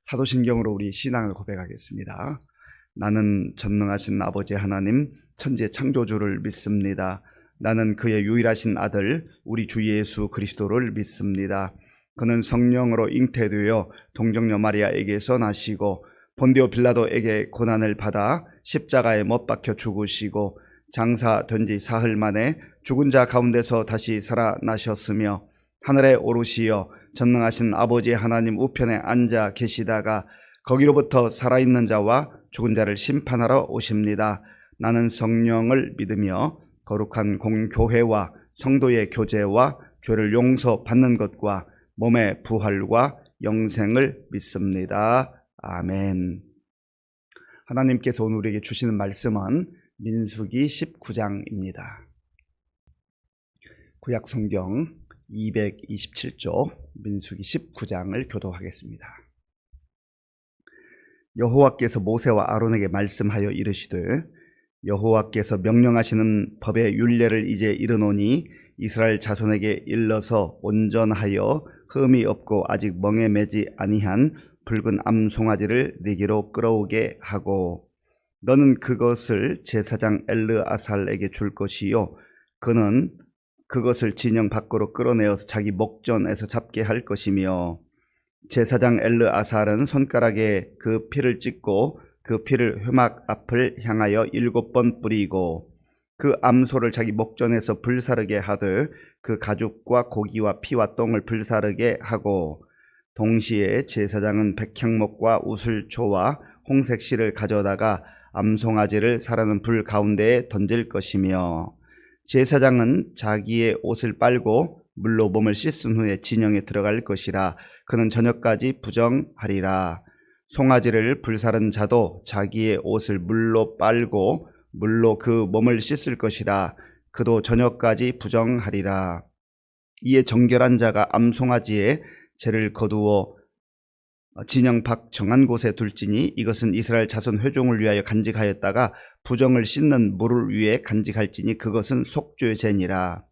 사도신경으로 우리 신앙을 고백하겠습니다. 나는 전능하신 아버지 하나님 천지의 창조주를 믿습니다. 나는 그의 유일하신 아들 우리 주 예수 그리스도를 믿습니다. 그는 성령으로 잉태되어 동정녀 마리아에게서 나시고 본디오 빌라도에게 고난을 받아 십자가에 못 박혀 죽으시고 장사된 지 사흘 만에 죽은 자 가운데서 다시 살아나셨으며 하늘에 오르시어 전능하신 아버지 하나님 우편에 앉아 계시다가 거기로부터 살아있는 자와 죽은 자를 심판하러 오십니다. 나는 성령을 믿으며 거룩한 공교회와 성도의 교제와 죄를 용서받는 것과 몸의 부활과 영생을 믿습니다. 아멘. 하나님께서 오늘 우리에게 주시는 말씀은 민수기 19장입니다. 구약 성경 227쪽 민수기 19장을 교도하겠습니다. 여호와께서 모세와 아론에게 말씀하여 이르시되 여호와께서 명령하시는 법의 율례를 이제 이르노니 이스라엘 자손에게 일러서 온전하여 흠이 없고 아직 멍에 매지 아니한 붉은 암송아지를 네게로 끌어오게 하고 너는 그것을 제사장 엘르아살에게 줄 것이요 그는 그것을 진영 밖으로 끌어내어서 자기 목전에서 잡게 할 것이며 제사장 엘르아살은 손가락에 그 피를 찍고 그 피를 회막 앞을 향하여 7번 뿌리고 그 암소를 자기 목전에서 불사르게 하되 그 가죽과 고기와 피와 똥을 불사르게 하고 동시에 제사장은 백향목과 우슬초와 홍색 실을 가져다가 암송아지를 사르는 불 가운데에 던질 것이며 제사장은 자기의 옷을 빨고 물로 몸을 씻은 후에 진영에 들어갈 것이라 그는 저녁까지 부정하리라. 송아지를 불사른 자도 자기의 옷을 물로 빨고 물로 그 몸을 씻을 것이라 그도 저녁까지 부정하리라. 이에 정결한 자가 암송아지의 죄를 거두어 진영 밖 정한 곳에 둘지니 이것은 이스라엘 자손 회중을 위하여 간직하였다가 부정을 씻는 물을 위해 간직할지니 그것은 속죄의 죄니라.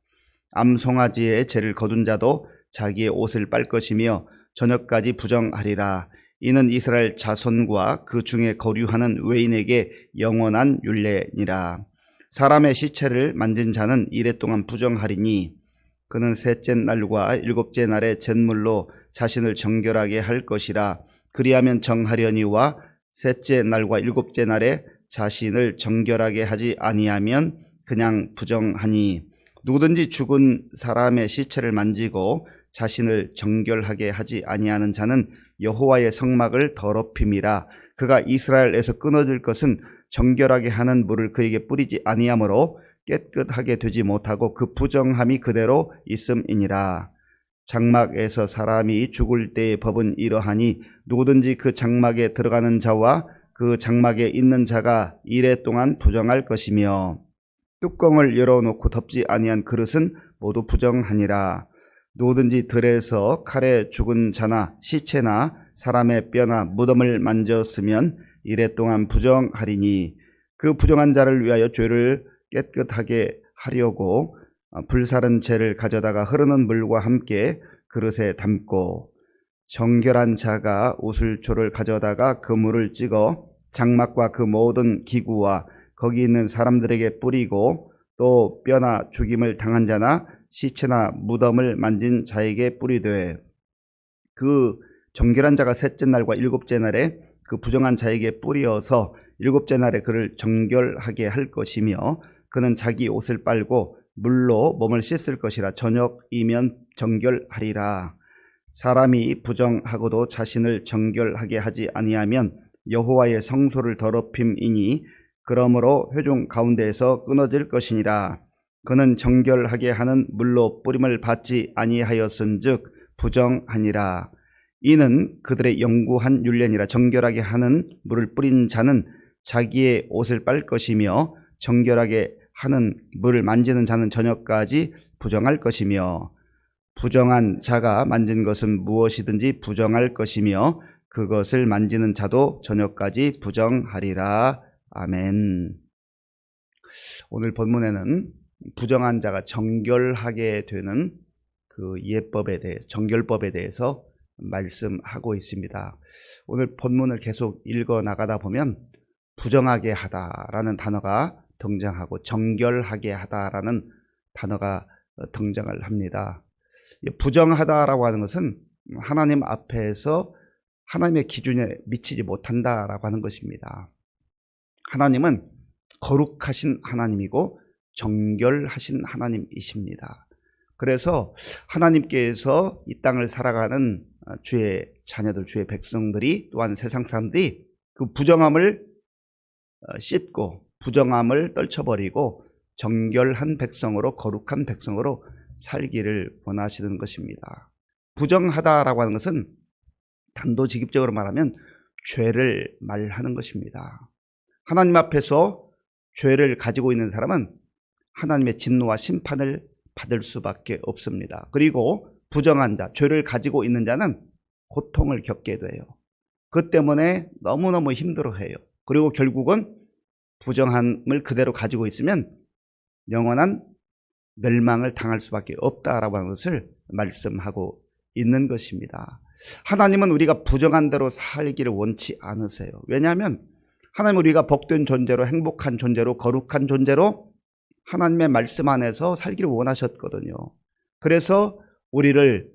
암송아지의 죄를 거둔 자도 자기의 옷을 빨 것이며 저녁까지 부정하리라. 이는 이스라엘 자손과 그 중에 거류하는 외인에게 영원한 율례니라. 사람의 시체를 만진 자는 이레 동안 부정하리니 그는 셋째 날과 일곱째 날에 잿물로 자신을 정결하게 할 것이라. 그리하면 정하려니와 셋째 날과 일곱째 날에 자신을 정결하게 하지 아니하면 그냥 부정하니 누구든지 죽은 사람의 시체를 만지고 자신을 정결하게 하지 아니하는 자는 여호와의 성막을 더럽힘이라. 그가 이스라엘에서 끊어질 것은 정결하게 하는 물을 그에게 뿌리지 아니하므로 깨끗하게 되지 못하고 그 부정함이 그대로 있음이니라. 장막에서 사람이 죽을 때의 법은 이러하니 누구든지 그 장막에 들어가는 자와 그 장막에 있는 자가 이레 동안 부정할 것이며 뚜껑을 열어놓고 덮지 아니한 그릇은 모두 부정하니라. 누구든지 들에서 칼에 죽은 자나 시체나 사람의 뼈나 무덤을 만졌으면 이레 동안 부정하리니 그 부정한 자를 위하여 죄를 깨끗하게 하려고 불사른 재를 가져다가 흐르는 물과 함께 그릇에 담고 정결한 자가 우슬초를 가져다가 그 물을 찍어 장막과 그 모든 기구와 거기 있는 사람들에게 뿌리고 또 뼈나 죽임을 당한 자나 시체나 무덤을 만진 자에게 뿌리되 그 정결한 자가 셋째 날과 일곱째 날에 그 부정한 자에게 뿌리어서 일곱째 날에 그를 정결하게 할 것이며 그는 자기 옷을 빨고 물로 몸을 씻을 것이라. 저녁이면 정결하리라. 사람이 부정하고도 자신을 정결하게 하지 아니하면 여호와의 성소를 더럽힘이니 그러므로 회중 가운데에서 끊어질 것이니라. 그는 정결하게 하는 물로 뿌림을 받지 아니하였은즉 부정하니라. 이는 그들의 영구한 율례니라. 정결하게 하는 물을 뿌린 자는 자기의 옷을 빨 것이며 정결하게 하는 물을 만지는 자는 저녁까지 부정할 것이며 부정한 자가 만진 것은 무엇이든지 부정할 것이며 그것을 만지는 자도 저녁까지 부정하리라. 아멘. 오늘 본문에는 부정한 자가 정결하게 되는 그 예법에 대해 정결법에 대해서 말씀하고 있습니다. 오늘 본문을 계속 읽어 나가다 보면 부정하게 하다라는 단어가 등장하고 정결하게 하다라는 단어가 등장을 합니다. 부정하다라고 하는 것은 하나님 앞에서 하나님의 기준에 미치지 못한다라고 하는 것입니다. 하나님은 거룩하신 하나님이고 정결하신 하나님이십니다. 그래서 하나님께서 이 땅을 살아가는 주의 자녀들, 주의 백성들이 또한 세상 사람들이 그 부정함을 씻고 부정함을 떨쳐버리고 정결한 백성으로, 거룩한 백성으로 살기를 원하시는 것입니다. 부정하다라고 하는 것은 단도직입적으로 말하면 죄를 말하는 것입니다. 하나님 앞에서 죄를 가지고 있는 사람은 하나님의 진노와 심판을 받을 수밖에 없습니다. 그리고 부정한 자, 죄를 가지고 있는 자는 고통을 겪게 돼요. 그 때문에 너무너무 힘들어해요. 그리고 결국은 부정함을 그대로 가지고 있으면 영원한 멸망을 당할 수밖에 없다라고 하는 것을 말씀하고 있는 것입니다. 하나님은 우리가 부정한 대로 살기를 원치 않으세요. 왜냐하면 하나님은 우리가 복된 존재로, 행복한 존재로, 거룩한 존재로 하나님의 말씀 안에서 살기를 원하셨거든요. 그래서 우리를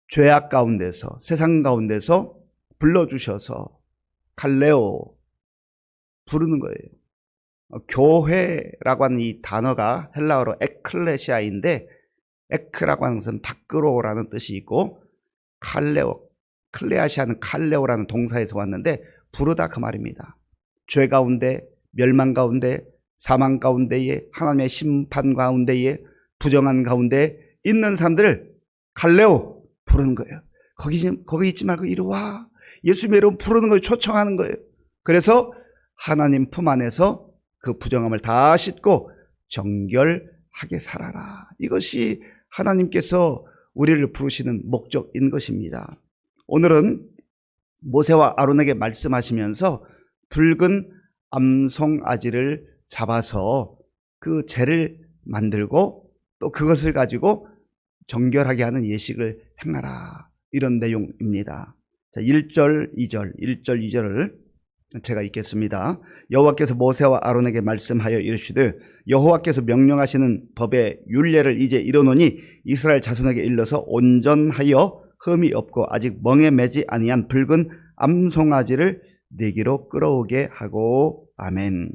죄악 가운데서, 세상 가운데서 불러주셔서 칼레오 부르는 거예요. 교회라고 하는 이 단어가 헬라어로 에클레시아인데, 에크라고 하는 것은 밖으로라는 뜻이 있고, 칼레오, 클레아시아는 칼레오라는 동사에서 왔는데 부르다 그 말입니다. 죄 가운데, 멸망 가운데, 사망 가운데에, 하나님의 심판 가운데에, 부정한 가운데 있는 사람들을 칼레오 부르는 거예요. 거기 있지 말고 이리 와. 예수님의 이름 부르는 거예요. 초청하는 거예요. 그래서 하나님 품 안에서 그 부정함을 다 씻고 정결하게 살아라. 이것이 하나님께서 우리를 부르시는 목적인 것입니다. 오늘은 모세와 아론에게 말씀하시면서 붉은 암송아지를 잡아서 그 재를 만들고 또 그것을 가지고 정결하게 하는 예식을 행하라, 이런 내용입니다. 자, 1절, 2절을 제가 읽겠습니다. 여호와께서 모세와 아론에게 말씀하여 이르시되 여호와께서 명령하시는 법의 율례를 이제 이루노니 이스라엘 자손에게 일러서 온전하여 흠이 없고 아직 멍에 매지 아니한 붉은 암송아지를 내기로 끌어오게 하고. 아멘.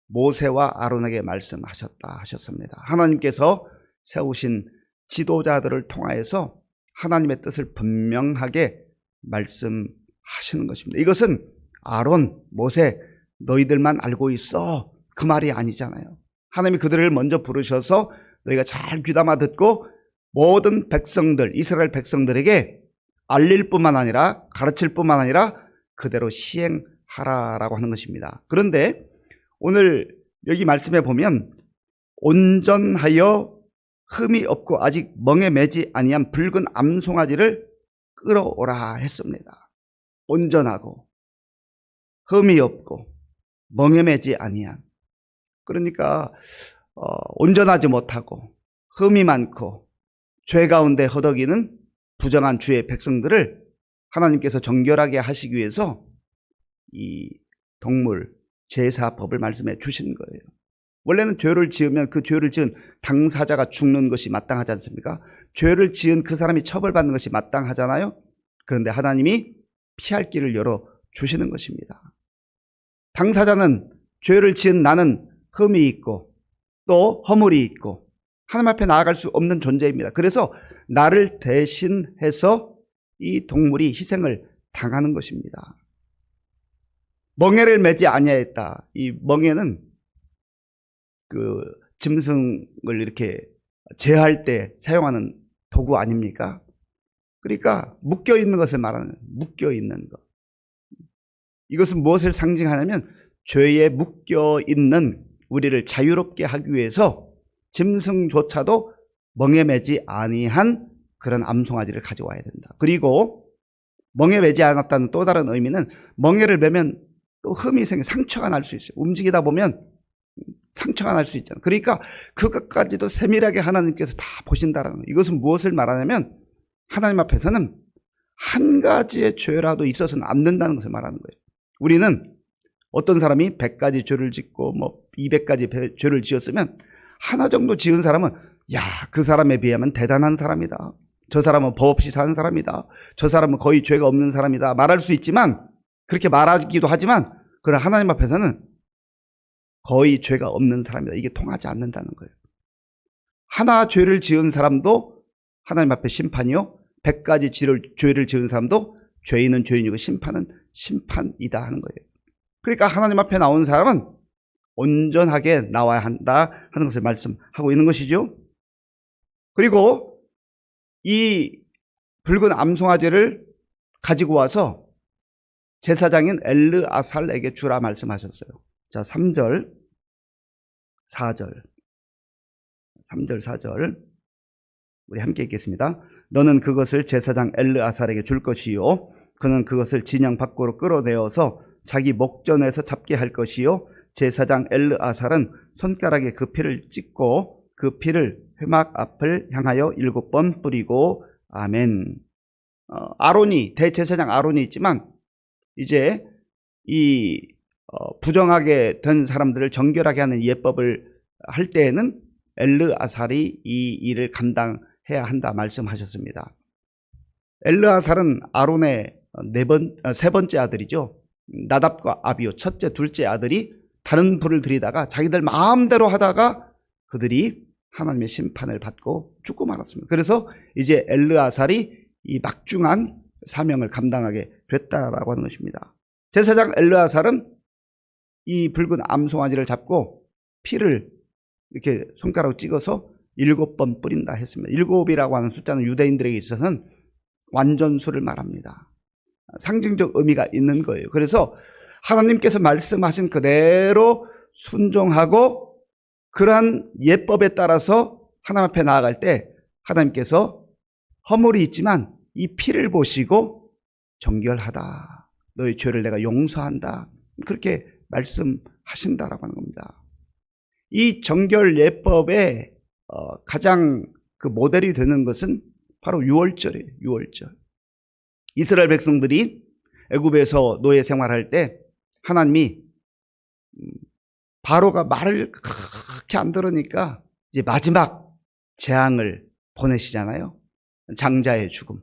모세와 아론에게 말씀하셨다 하셨습니다. 하나님께서 세우신 지도자들을 통하여서 하나님의 뜻을 분명하게 말씀하시는 것입니다. 이것은 아론, 모세, 너희들만 알고 있어, 그 말이 아니잖아요. 하나님이 그들을 먼저 부르셔서 너희가 잘 귀담아 듣고 모든 백성들, 이스라엘 백성들에게 알릴 뿐만 아니라, 가르칠 뿐만 아니라 그대로 시행하라라고 하는 것입니다. 그런데 오늘 여기 말씀에 보면 온전하여 흠이 없고 아직 멍에 매지 아니한 붉은 암송아지를 끌어오라 했습니다. 온전하고 흠이 없고 멍에 매지 아니한, 그러니까 온전하지 못하고 흠이 많고 죄 가운데 허덕이는 부정한 주의 백성들을 하나님께서 정결하게 하시기 위해서 이 동물 제사법을 말씀해 주신 거예요. 원래는 죄를 지으면 그 죄를 지은 당사자가 죽는 것이 마땅하지 않습니까? 죄를 지은 그 사람이 처벌받는 것이 마땅하잖아요. 그런데 하나님이 피할 길을 열어 주시는 것입니다. 당사자는, 죄를 지은 나는 흠이 있고 또 허물이 있고 하나님 앞에 나아갈 수 없는 존재입니다. 그래서 나를 대신해서 이 동물이 희생을 당하는 것입니다. 멍에를 매지 아니하였다. 이 멍에는 그 짐승을 이렇게 제할 때 사용하는 도구 아닙니까? 그러니까 묶여 있는 것을 말하는, 묶여 있는 것. 이것은 무엇을 상징하냐면 죄에 묶여 있는 우리를 자유롭게 하기 위해서 짐승조차도 멍에 매지 아니한 그런 암송아지를 가져와야 된다. 그리고 멍에 매지 않았다는 또 다른 의미는 멍에를 매면 또 흠이 생겨 상처가 날 수 있어요. 움직이다 보면 상처가 날 수 있잖아요. 그러니까 그것까지도 세밀하게 하나님께서 다 보신다라는 거예요. 이것은 무엇을 말하냐면 하나님 앞에서는 한 가지의 죄라도 있어서는 안 된다는 것을 말하는 거예요. 우리는 어떤 사람이 100가지 죄를 짓고 200가지 죄를 지었으면 하나 정도 지은 사람은 야, 그 사람에 비하면 대단한 사람이다. 저 사람은 법 없이 사는 사람이다. 저 사람은 거의 죄가 없는 사람이다. 말할 수 있지만, 그렇게 말하기도 하지만, 그러나 하나님 앞에서는 거의 죄가 없는 사람이다. 이게 통하지 않는다는 거예요. 하나 죄를 지은 사람도 하나님 앞에 심판이요, 100가지 죄를 지은 사람도 죄인은 죄인이고 심판은 심판이다 하는 거예요. 그러니까 하나님 앞에 나온 사람은 온전하게 나와야 한다 하는 것을 말씀하고 있는 것이죠. 그리고 이 붉은 암송아지를 가지고 와서 제사장인 엘르아살에게 주라 말씀하셨어요. 자, 3절, 4절. 3절, 4절. 우리 함께 읽겠습니다. 너는 그것을 제사장 엘르아살에게 줄 것이요. 그는 그것을 진영 밖으로 끌어내어서 자기 목전에서 잡게 할 것이요. 제사장 엘르아살은 손가락에 그 피를 찍고 그 피를 회막 앞을 향하여 7번 뿌리고 아멘. 아론이, 대제사장 아론이 있지만 이제 이 부정하게 된 사람들을 정결하게 하는 예법을 할 때에는 엘르아살이 이 일을 감당해야 한다 말씀하셨습니다. 엘르아살은 아론의 세 번째 아들이죠. 나답과 아비오, 첫째, 둘째 아들이 다른 불을 들이다가 자기들 마음대로 하다가 그들이 하나님의 심판을 받고 죽고 말았습니다. 그래서 이제 엘르아살이 이 막중한 사명을 감당하게 됐다라고 하는 것입니다. 제사장 엘르아살은 이 붉은 암송아지를 잡고 피를 이렇게 손가락으로 찍어서 7번 뿌린다 했습니다. 7이라고 하는 숫자는 유대인들에게 있어서는 완전수를 말합니다. 상징적 의미가 있는 거예요. 그래서 하나님께서 말씀하신 그대로 순종하고 그러한 예법에 따라서 하나님 앞에 나아갈 때 하나님께서 허물이 있지만 이 피를 보시고 정결하다. 너의 죄를 내가 용서한다. 그렇게 말씀하신다라고 하는 겁니다. 이 정결 예법의 가장 그 모델이 되는 것은 바로 유월절이에요. 유월절. 이스라엘 백성들이 애굽에서 노예 생활할 때 하나님이 바로가 말을 그렇게 안 들으니까 이제 마지막 재앙을 보내시잖아요. 장자의 죽음.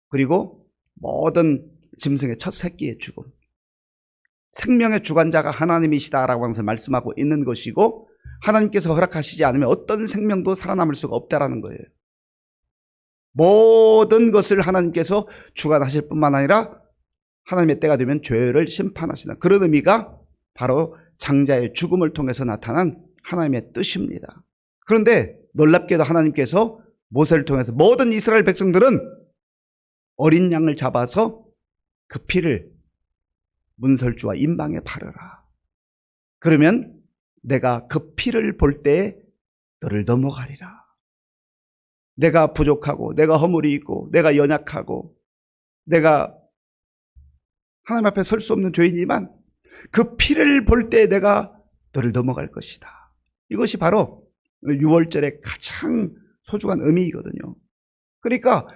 그리고 모든 짐승의 첫 새끼의 죽음. 생명의 주관자가 하나님이시다라고 하면서 말씀하고 있는 것이고 하나님께서 허락하시지 않으면 어떤 생명도 살아남을 수가 없다라는 거예요. 모든 것을 하나님께서 주관하실 뿐만 아니라 하나님의 때가 되면 죄를 심판하시는 그런 의미가 바로 장자의 죽음을 통해서 나타난 하나님의 뜻입니다. 그런데 놀랍게도 하나님께서 모세를 통해서 모든 이스라엘 백성들은 어린 양을 잡아서 그 피를 문설주와 임방에 바르라. 그러면 내가 그 피를 볼 때에 너를 넘어가리라. 내가 부족하고 내가 허물이 있고 내가 연약하고 내가 하나님 앞에 설 수 없는 죄인이지만 그 피를 볼 때 내가 너를 넘어갈 것이다. 이것이 바로 유월절의 가장 소중한 의미이거든요. 그러니까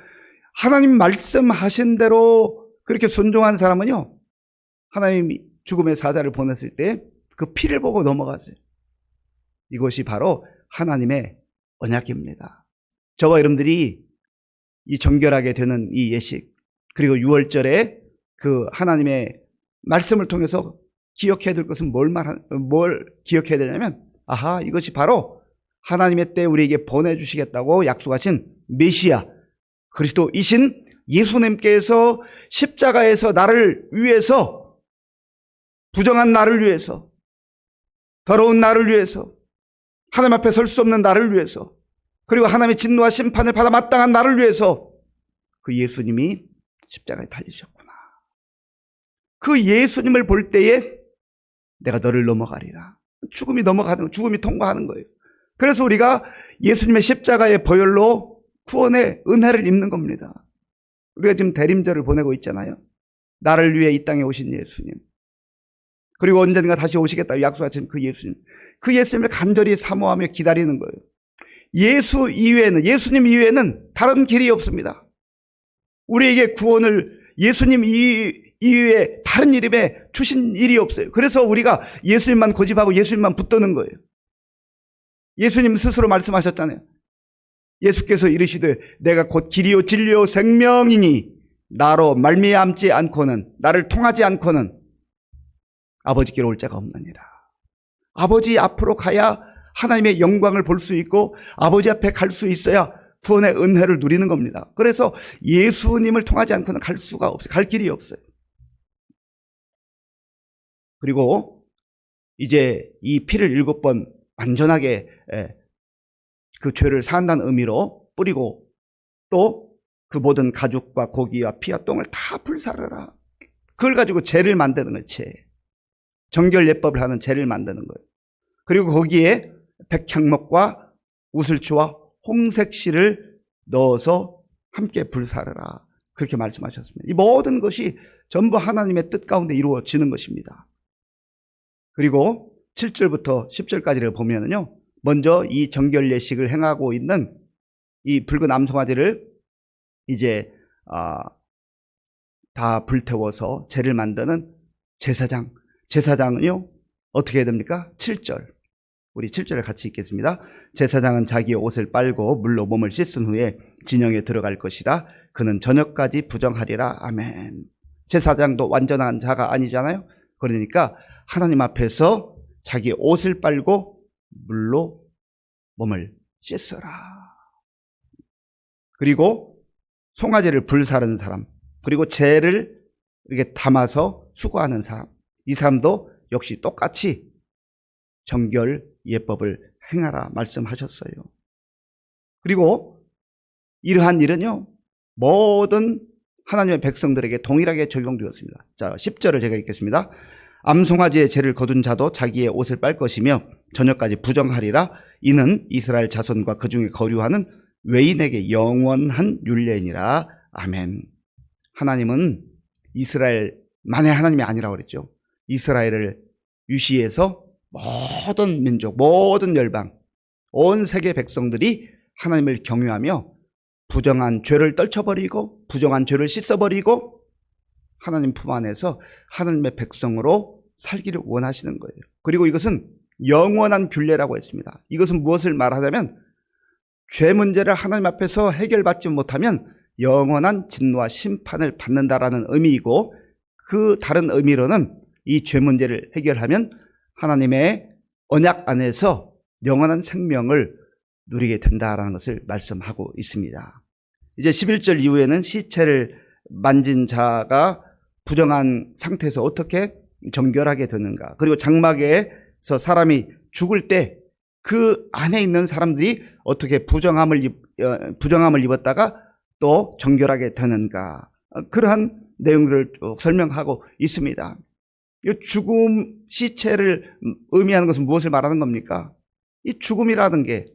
하나님 말씀하신 대로 그렇게 순종한 사람은요, 하나님이 죽음의 사자를 보냈을 때 그 피를 보고 넘어가세요. 이것이 바로 하나님의 언약입니다. 저와 여러분들이 이 정결하게 되는 이 예식, 그리고 유월절에 그 하나님의 말씀을 통해서 기억해야 될 것은 뭘 기억해야 되냐면, 아하, 이것이 바로 하나님의 때 우리에게 보내주시겠다고 약속하신 메시아 그리스도이신 예수님께서 십자가에서 나를 위해서, 부정한 나를 위해서, 더러운 나를 위해서, 하나님 앞에 설 수 없는 나를 위해서, 그리고 하나님의 진노와 심판을 받아 마땅한 나를 위해서 그 예수님이 십자가에 달리셨구나. 그 예수님을 볼 때에 내가 너를 넘어가리라. 죽음이 넘어가는, 죽음이 통과하는 거예요. 그래서 우리가 예수님의 십자가의 보혈로 구원의 은혜를 입는 겁니다. 우리가 지금 대림절을 보내고 있잖아요. 나를 위해 이 땅에 오신 예수님, 그리고 언젠가 다시 오시겠다고 약속하신 그 예수님, 그 예수님을 간절히 사모하며 기다리는 거예요. 예수님 이외에는 다른 길이 없습니다. 우리에게 구원을 예수님 이외에 다른 이름에 주신 일이 없어요. 그래서 우리가 예수님만 고집하고 예수님만 붙드는 거예요. 예수님 스스로 말씀하셨잖아요. 예수께서 이르시되 내가 곧 길이요 진리요 생명이니 나로 말미암지 않고는, 나를 통하지 않고는 아버지께로 올 자가 없느니라. 아버지 앞으로 가야 하나님의 영광을 볼 수 있고 아버지 앞에 갈 수 있어야 구원의 은혜를 누리는 겁니다. 그래서 예수님을 통하지 않고는 갈 수가 없어요. 갈 길이 없어요. 그리고 이제 이 피를 7번 완전하게 그 죄를 사한다는 의미로 뿌리고, 또 그 모든 가죽과 고기와 피와 똥을 다 불사르라. 그걸 가지고 제를 만드는 거예요. 제. 정결 예법을 하는 제를 만드는 거예요. 그리고 거기에 백향목과 우슬초와 홍색실을 넣어서 함께 불사르라. 그렇게 말씀하셨습니다. 이 모든 것이 전부 하나님의 뜻 가운데 이루어지는 것입니다. 그리고 7절부터 10절까지를 보면은요, 먼저 이 정결 예식을 행하고 있는 이 붉은 암송아지를 이제 다 불태워서 제를 만드는 제사장은요 어떻게 해야 됩니까? 7절, 우리 7절을 같이 읽겠습니다. 제사장은 자기의 옷을 빨고 물로 몸을 씻은 후에 진영에 들어갈 것이라. 그는 저녁까지 부정하리라. 아멘. 제사장도 완전한 자가 아니잖아요. 그러니까 하나님 앞에서 자기 옷을 빨고 물로 몸을 씻어라. 그리고 송아지를 불사르는 사람, 그리고 재를 이렇게 담아서 수거하는 사람, 이 사람도 역시 똑같이 정결 예법을 행하라 말씀하셨어요. 그리고 이러한 일은요 모든 하나님의 백성들에게 동일하게 적용되었습니다. 자, 10절을 제가 읽겠습니다. 암송아지의 죄를 거둔 자도 자기의 옷을 빨 것이며 저녁까지 부정하리라. 이는 이스라엘 자손과 그 중에 거류하는 외인에게 영원한 율례니라. 아멘. 하나님은 이스라엘만의 하나님이 아니라고 그랬죠. 이스라엘을 유시해서 모든 민족, 모든 열방, 온 세계 백성들이 하나님을 경외하며 부정한 죄를 떨쳐버리고 부정한 죄를 씻어버리고 하나님 품 안에서 하나님의 백성으로 살기를 원하시는 거예요. 그리고 이것은 영원한 균례라고 했습니다. 이것은 무엇을 말하자면 죄 문제를 하나님 앞에서 해결받지 못하면 영원한 진노와 심판을 받는다라는 의미이고, 그 다른 의미로는 이 죄 문제를 해결하면 하나님의 언약 안에서 영원한 생명을 누리게 된다라는 것을 말씀하고 있습니다. 이제 11절 이후에는 시체를 만진 자가 부정한 상태에서 어떻게 정결하게 되는가, 그리고 장막에서 사람이 죽을 때 그 안에 있는 사람들이 어떻게 부정함을 입었다가 또 정결하게 되는가, 그러한 내용들을 쭉 설명하고 있습니다. 이 죽음, 시체를 의미하는 것은 무엇을 말하는 겁니까? 이 죽음이라는 게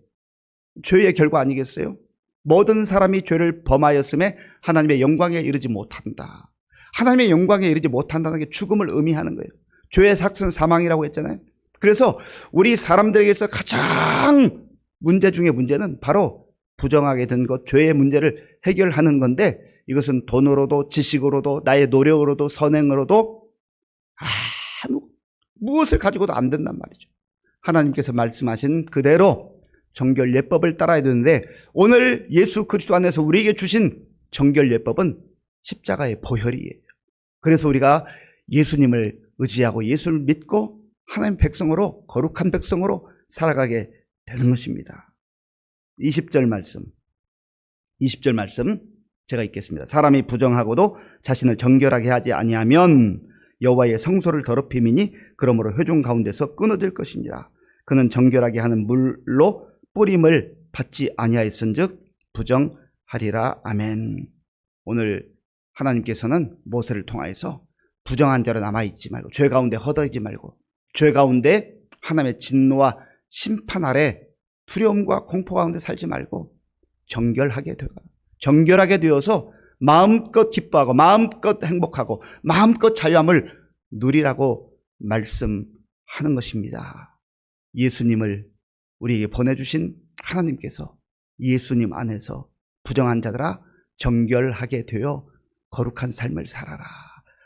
죄의 결과 아니겠어요? 모든 사람이 죄를 범하였음에 하나님의 영광에 이르지 못한다. 하나님의 영광에 이르지 못한다는 게 죽음을 의미하는 거예요. 죄의 삭은 사망이라고 했잖아요. 그래서 우리 사람들에게서 가장 문제 중에 문제는 바로 부정하게 된 것, 죄의 문제를 해결하는 건데, 이것은 돈으로도 지식으로도 나의 노력으로도 선행으로도 무엇을 가지고도 안 된단 말이죠. 하나님께서 말씀하신 그대로 정결 예법을 따라야 되는데, 오늘 예수 그리스도 안에서 우리에게 주신 정결 예법은 십자가의 보혈이에요. 그래서 우리가 예수님을 의지하고 예수를 믿고 하나님 백성으로, 거룩한 백성으로 살아가게 되는 것입니다. 20절 말씀 제가 읽겠습니다. 사람이 부정하고도 자신을 정결하게 하지 아니하면 여호와의 성소를 더럽힘이니 그러므로 회중 가운데서 끊어질 것이니라. 그는 정결하게 하는 물로 뿌림을 받지 아니하였은즉 부정하리라. 아멘. 오늘 하나님께서는 모세를 통하여서 부정한 자로 남아있지 말고, 죄 가운데 허덕이지 말고, 죄 가운데 하나님의 진노와 심판 아래 두려움과 공포 가운데 살지 말고 정결하게 되어서 마음껏 기뻐하고 마음껏 행복하고 마음껏 자유함을 누리라고 말씀하는 것입니다. 예수님을 우리에게 보내주신 하나님께서 예수님 안에서 부정한 자들아 정결하게 되어 거룩한 삶을 살아라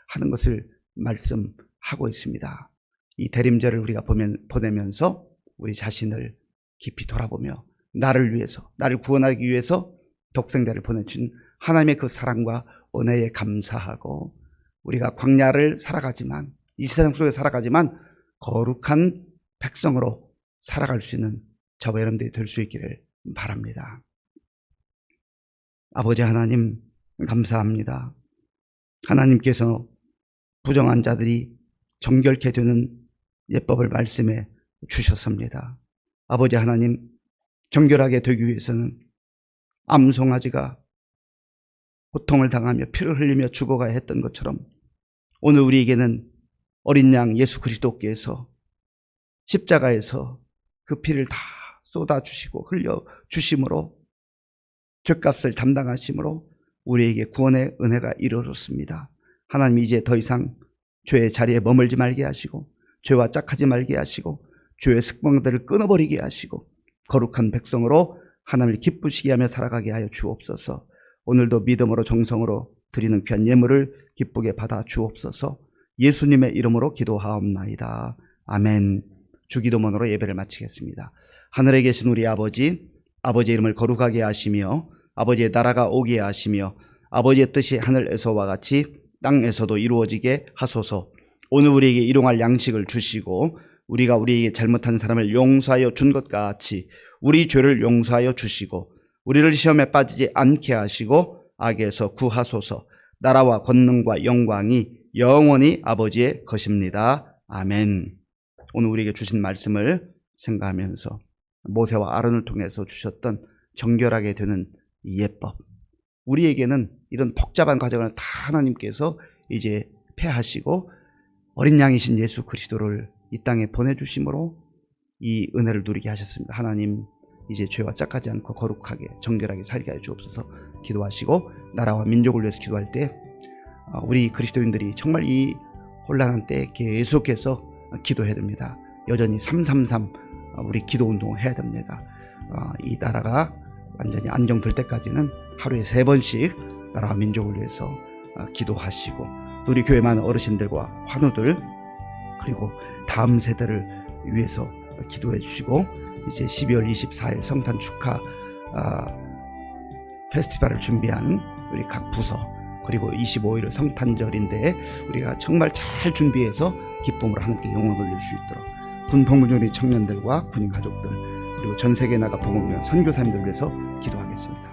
하는 것을 말씀하고 있습니다. 이 대림절을 우리가 보내면서 우리 자신을 깊이 돌아보며 나를 위해서, 나를 구원하기 위해서 독생자를 보내준 하나님의 그 사랑과 은혜에 감사하고, 우리가 광야를 살아가지만, 이 세상 속에 살아가지만 거룩한 백성으로 살아갈 수 있는 저와 여러분들이 될 수 있기를 바랍니다. 아버지 하나님, 감사합니다. 하나님께서 부정한 자들이 정결케 되는 예법을 말씀해 주셨습니다. 아버지 하나님, 정결하게 되기 위해서는 암송아지가 고통을 당하며 피를 흘리며 죽어가야 했던 것처럼 오늘 우리에게는 어린 양 예수 그리스도께서 십자가에서 그 피를 다 쏟아주시고 흘려주심으로, 죄값을 담당하심으로 우리에게 구원의 은혜가 이루어졌습니다. 하나님, 이제 더 이상 죄의 자리에 머물지 말게 하시고, 죄와 짝하지 말게 하시고, 죄의 습관들을 끊어버리게 하시고, 거룩한 백성으로 하나님을 기쁘시게 하며 살아가게 하여 주옵소서. 오늘도 믿음으로 정성으로 드리는 귀한 예물을 기쁘게 받아 주옵소서. 예수님의 이름으로 기도하옵나이다. 아멘. 주기도문으로 예배를 마치겠습니다. 하늘에 계신 우리 아버지, 아버지의 이름을 거룩하게 하시며 아버지의 나라가 오게 하시며 아버지의 뜻이 하늘에서와 같이 땅에서도 이루어지게 하소서. 오늘 우리에게 일용할 양식을 주시고 우리가 우리에게 잘못한 사람을 용서하여 준 것 같이 우리 죄를 용서하여 주시고 우리를 시험에 빠지지 않게 하시고 악에서 구하소서. 나라와 권능과 영광이 영원히 아버지의 것입니다. 아멘. 오늘 우리에게 주신 말씀을 생각하면서 모세와 아론을 통해서 주셨던 정결하게 되는 예법, 우리에게는 이런 복잡한 과정을 다 하나님께서 이제 폐하시고 어린 양이신 예수 그리스도를 이 땅에 보내주심으로 이 은혜를 누리게 하셨습니다. 하나님, 이제 죄와 짝하지 않고 거룩하게 정결하게 살게 하여 주옵소서. 기도하시고 나라와 민족을 위해서 기도할 때 우리 그리스도인들이 정말 이 혼란한 때에 계속해서 기도해야 됩니다. 여전히 333 우리 기도 운동을 해야 됩니다. 이 나라가 완전히 안정될 때까지는 하루에 3번씩 나라와 민족을 위해서 기도하시고, 또 우리 교회 많은 어르신들과 환우들, 그리고 다음 세대를 위해서 기도해 주시고, 이제 12월 24일 성탄 축하 페스티벌을 준비하는 우리 각 부서, 그리고 25일 성탄절인데 우리가 정말 잘 준비해서 기쁨으로 하나님께 영광을 돌릴 수 있도록 군복무조리 청년들과 군인 가족들, 그리고 전 세계에 나가 복음을 위한 선교사님들 위해서 기도하겠습니다.